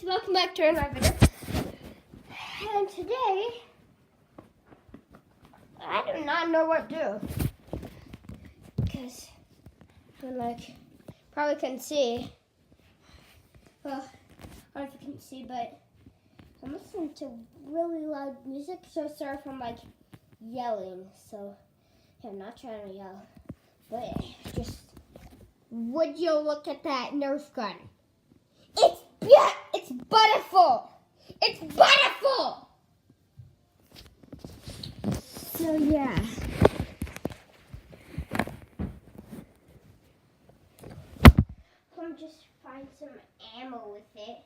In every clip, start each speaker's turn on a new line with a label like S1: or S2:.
S1: welcome back to another video. And today, I do not know what to do. Because, probably couldn't see. Well, I don't know if you can see, but I'm listening to really loud music. So sorry if I'm yelling. So, yeah, I'm not trying to yell. But just, would you look at that Nerf gun? It's beautiful. It's beautiful. So yeah. I'm just find some ammo with it.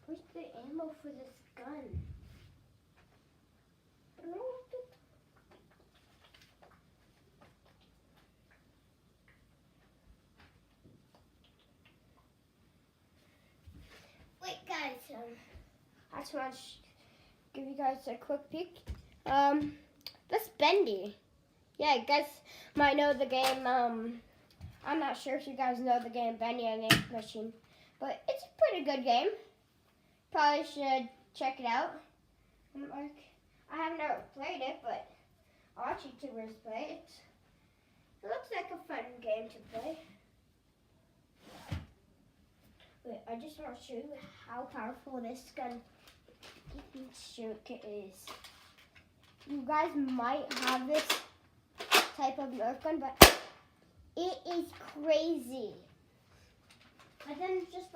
S1: Where's the ammo for this gun? Wait, guys. I just want to give you guys a quick peek. That's Bendy. Yeah, you guys might know the game. I'm not sure if you guys know the game Bendy and the Ink Machine, but it's a pretty good game. Probably should check it out. I have never played it, but I watch YouTubers play it. It looks like a fun game to play. Wait, I just want to show you how powerful this gun is. You guys might have this type of Nerf gun, but it is crazy. And then just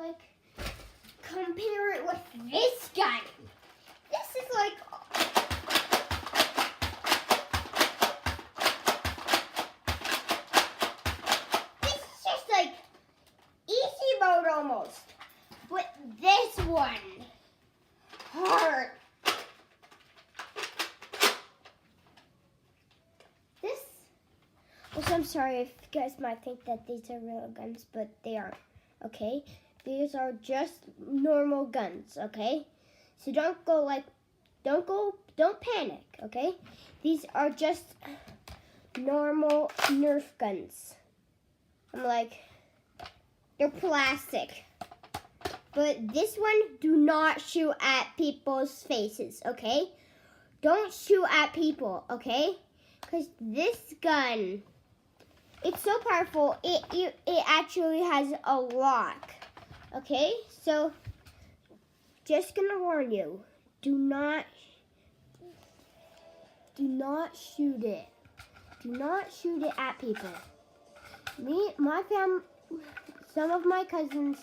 S1: compare it with this gun. This is just easy mode almost. But this one, hard. Also, I'm sorry if you guys might think that these are real guns, but they aren't, okay? These are just normal guns, okay? So don't panic, okay? These are just normal Nerf guns. They're plastic. But this one, do not shoot at people's faces, okay? Don't shoot at people, okay? Because this gun, it's so powerful, it actually has a lock, okay? So, just gonna warn you, do not shoot it. Do not shoot it at people. My family, some of my cousins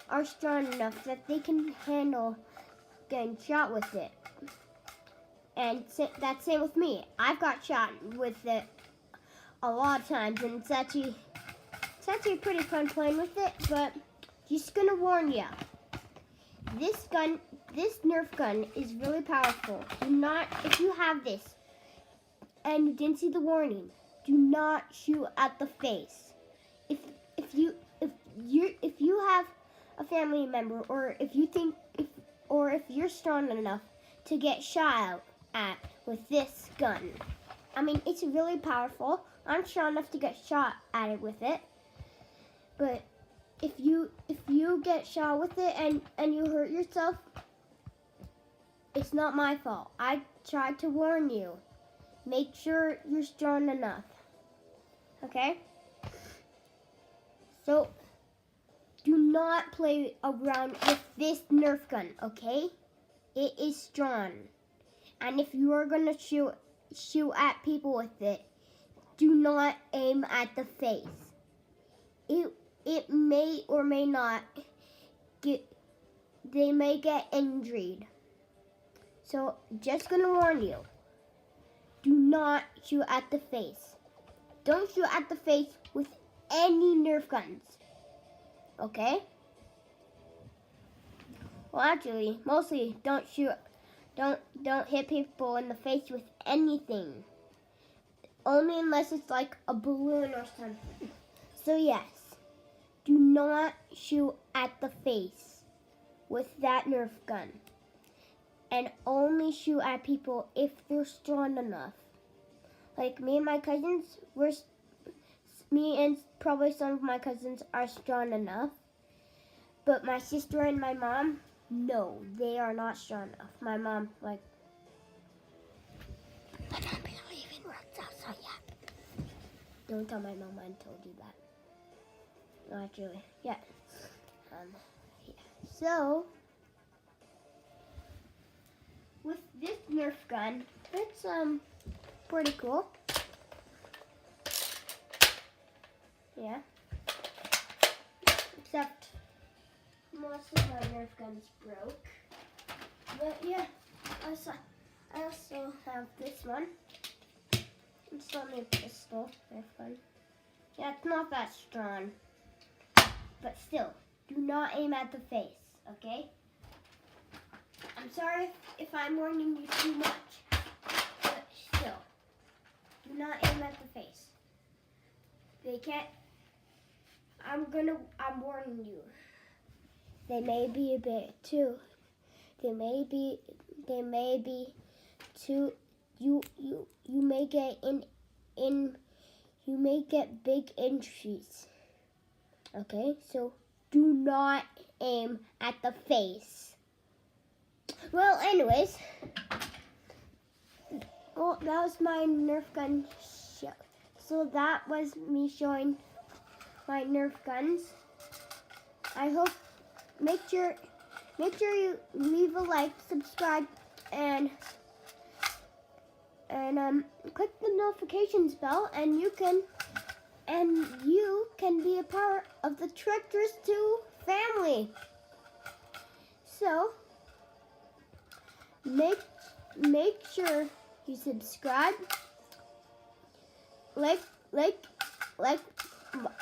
S1: are strong enough that they can handle getting shot with it. And that's same with me. I've got shot with it a lot of times, and it's actually pretty fun playing with it, but just gonna warn you. This Nerf gun is really powerful. If you have this and you didn't see the warning, do not shoot at the face. If you have a family member, or if you're strong enough to get shot at with this gun, I mean, it's really powerful. I'm strong enough to get shot at it with it. But if you get shot with it and you hurt yourself, it's not my fault. I tried to warn you. Make sure you're strong enough. Okay? So, do not play around with this Nerf gun, okay? It is strong. And if you are going to shoot at people with it, do not aim at the face. it may or may not they may get injured. So just gonna warn you, do not shoot at the face. Don't shoot at the face with any Nerf guns. Okay? Well, actually, mostly don't hit people in the face with anything. Only unless it's like a balloon or something. So yes, do not shoot at the face with that Nerf gun. And only shoot at people if they're strong enough. Like me and my cousins, me and probably some of my cousins are strong enough. But my sister and my mom, no, they are not strong enough. My mom, like, I don't believe in works outside yet. Don't tell my mom I told you that. No, actually, yeah. Yeah. So, with this Nerf gun, it's pretty cool. Yeah. Except most of my Nerf guns broke. But yeah, I also have this one. It's only a pistol Nerf gun. Yeah, it's not that strong. But still, do not aim at the face, okay? I'm sorry if I'm warning you too much, but still, do not aim at the face. They can't, I'm warning you. They may be a bit too, they may be too, you may get you may get big injuries. Okay, so do not aim at the face. Well, anyways, that was my Nerf gun show. So that was me showing my Nerf guns. I hope make sure you leave a like, subscribe, and click the notifications bell, and you can be a part of the Treacherous 2 family. So make sure you subscribe, like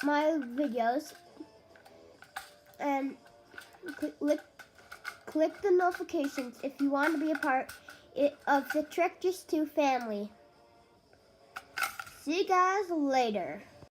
S1: my videos, and click the notifications if you want to be a part of the Treacherous 2 family. See you guys later.